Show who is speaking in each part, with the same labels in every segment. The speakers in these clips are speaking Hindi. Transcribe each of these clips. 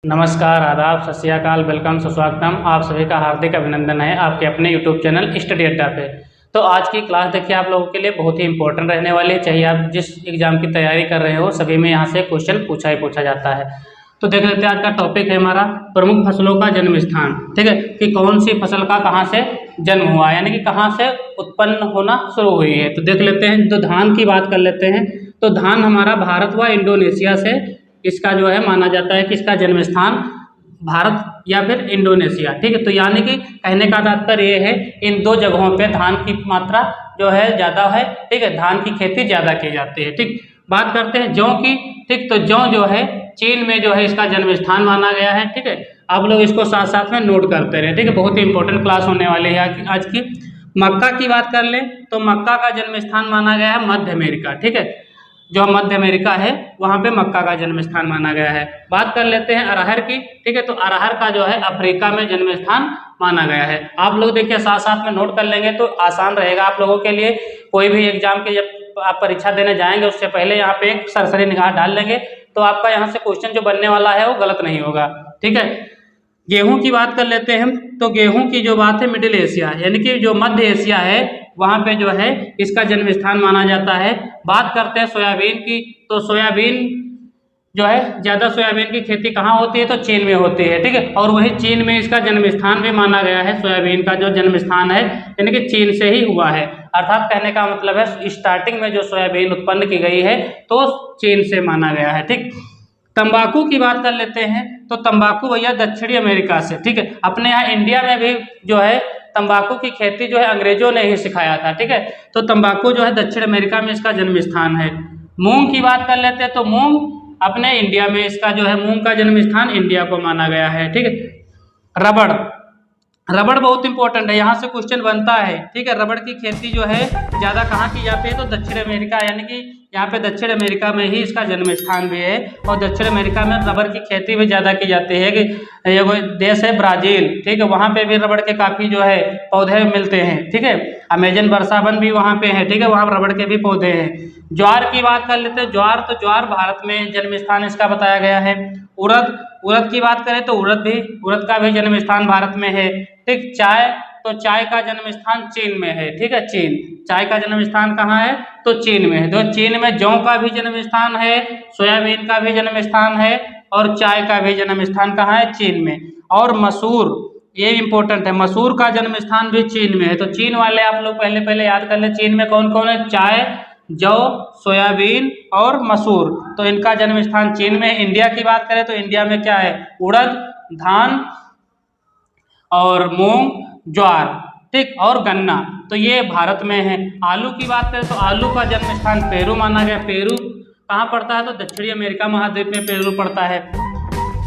Speaker 1: नमस्कार, आदाब, सत श्री अकाल, वेलकम, सुस्वागतम। आप सभी का हार्दिक अभिनंदन है आपके अपने यूट्यूब चैनल स्टडी अड्डा पे। तो आज की क्लास देखिए आप लोगों के लिए बहुत ही इंपॉर्टेंट रहने वाली है। चाहे आप जिस एग्जाम की तैयारी कर रहे हो, सभी में यहाँ से क्वेश्चन पूछा ही पूछा जाता है। तो देख लेते हैं, आज का टॉपिक है हमारा प्रमुख फसलों का जन्म स्थान। ठीक है, कि कौन सी फसल का कहाँ से जन्म हुआ, यानी कि कहाँ से उत्पन्न होना शुरू हुई है। तो देख लेते हैं, तो धान की बात कर लेते हैं। तो धान हमारा भारत व इंडोनेशिया से इसका जो है माना जाता है कि इसका जन्म स्थान भारत या फिर इंडोनेशिया। ठीक है, तो यानी कि कहने का तात्पर्य ये है, इन दो जगहों पे धान की मात्रा जो है ज़्यादा है। ठीक है, धान की खेती ज़्यादा की जाती है। ठीक, बात करते हैं जौ की। ठीक, तो जौ जो है चीन में जो है इसका जन्म स्थान माना गया है। ठीक है, आप लोग इसको साथ साथ में नोट करते रहे। ठीक है, बहुत ही इंपॉर्टेंट क्लास होने वाली है आज की। मक्का की बात कर लें तो मक्का का जन्म स्थान माना गया है मध्य अमेरिका। ठीक है, जो मध्य अमेरिका है वहाँ पे मक्का का जन्म स्थान माना गया है। बात कर लेते हैं अरहर की। ठीक है, तो अरहर का जो है अफ्रीका में जन्म स्थान माना गया है। आप लोग देखिए साथ साथ में नोट कर लेंगे तो आसान रहेगा आप लोगों के लिए। कोई भी एग्जाम के जब आप परीक्षा देने जाएंगे उससे पहले यहाँ पे एक सरसरी निगाह डाल लेंगे तो आपका यहाँ से क्वेश्चन जो बनने वाला है वो गलत नहीं होगा। ठीक है, गेहूं की बात कर लेते हैं। तो गेहूं की जो बात है मिडिल एशिया यानी कि जो मध्य एशिया है वहाँ पे जो है इसका जन्म स्थान माना जाता है। बात करते हैं सोयाबीन की। तो सोयाबीन जो है ज़्यादा सोयाबीन की खेती कहाँ होती है, तो चीन में होती है। ठीक है, और वही चीन में इसका जन्म स्थान भी माना गया है। सोयाबीन का जो जन्म स्थान है यानी कि चीन से ही हुआ है। अर्थात कहने का मतलब है स्टार्टिंग में जो सोयाबीन उत्पन्न की गई है तो चीन से माना गया है। ठीक, तंबाकू की बात कर लेते हैं। तो तंबाकू भैया दक्षिणी अमेरिका से। ठीक है, अपने यहाँ इंडिया में भी जो है तंबाकू की खेती जो है अंग्रेजों ने ही सिखाया था। ठीक है, तो तंबाकू जो है दक्षिण अमेरिका में इसका जन्म स्थान है। मूंग की बात कर लेते हैं। तो मूंग अपने इंडिया में इसका जो है मूंग का जन्म स्थान इंडिया को माना गया है। ठीक है, रबड़, रबड़ बहुत इंपॉर्टेंट है, यहाँ से क्वेश्चन बनता है। ठीक है, रबड़ की खेती जो है ज़्यादा कहाँ की जाती है, तो दक्षिण अमेरिका, यानी कि यहाँ पे दक्षिण अमेरिका में ही इसका जन्म स्थान भी है। और दक्षिण अमेरिका में रबड़ की खेती भी ज़्यादा की जाती है। कि ये वो देश है ब्राज़ील। ठीक है, वहाँ पे भी रबड़ के काफ़ी जो है पौधे मिलते हैं। ठीक है, अमेजन वर्षावन भी वहाँ पे है। ठीक है, वहाँ रबड़ के भी पौधे हैं। ज्वार की बात कर लेते हैं। ज्वार, तो ज्वार भारत में जन्म स्थान इसका बताया गया है। उड़द, उड़द की बात करें तो उड़द का भी जन्म स्थान भारत में है। ठीक, चाय, तो चाय का जन्म स्थान चीन में है। ठीक है, चीन, चाय का जन्म स्थान कहाँ है, तो चीन में है। तो चीन में जौ का भी जन्म स्थान है, सोयाबीन का भी जन्म स्थान है और चाय का भी जन्म स्थान कहाँ है, चीन में। और मसूर, ये इंपॉर्टेंट है, मसूर का जन्म स्थान भी चीन में है। तो चीन वाले आप लोग पहले याद कर ले, चीन में कौन कौन है, चाय, जौ, सोयाबीन और मसूर। तो इनका जन्म स्थान चीन में। इंडिया की बात करें तो इंडिया में क्या है, उड़द, धान और मूंग, ज्वार, ठीक, और गन्ना, तो ये भारत में है। आलू की बात करें तो आलू का जन्म स्थान पेरू माना गया। पेरू कहाँ पड़ता है, तो दक्षिणी अमेरिका महाद्वीप में पेरू पड़ता है।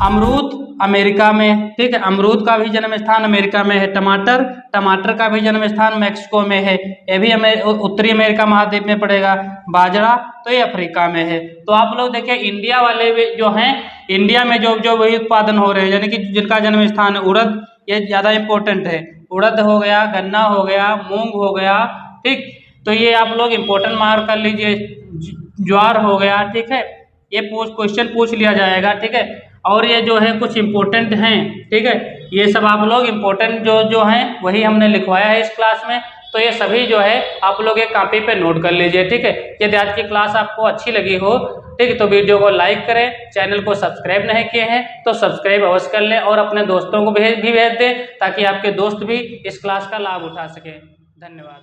Speaker 1: अमरूद अमेरिका में। ठीक है, अमरूद का भी जन्म स्थान अमेरिका में है। टमाटर, टमाटर का भी जन्म स्थान मैक्सिको में है, ये भी उत्तरी अमेरिका महाद्वीप में पड़ेगा। बाजरा, तो ये अफ्रीका में है। तो आप लोग देखिए इंडिया वाले भी जो हैं, इंडिया में जो वही उत्पादन हो रहे हैं, यानी कि जिनका जन्म स्थान है उड़द, ये ज़्यादा इंपॉर्टेंट है। उड़द हो गया, गन्ना हो गया, मूंग हो गया। ठीक, तो ये आप लोग इंपॉर्टेंट मार्क कर लीजिए। ज्वार हो गया। ठीक है, ये क्वेश्चन पूछ लिया जाएगा। ठीक है, और ये जो है कुछ इंपॉर्टेंट हैं। ठीक है, ये सब आप लोग इंपॉर्टेंट जो हैं वही हमने लिखवाया है इस क्लास में। तो ये सभी जो है आप लोग एक कॉपी पे नोट कर लीजिए। ठीक है, यदि आज की क्लास आपको अच्छी लगी हो, ठीक है, तो वीडियो को लाइक करें। चैनल को सब्सक्राइब नहीं किए हैं तो सब्सक्राइब अवश्य कर लें और अपने दोस्तों को भी भेज दें ताकि आपके दोस्त भी इस क्लास का लाभ उठा सकें। धन्यवाद।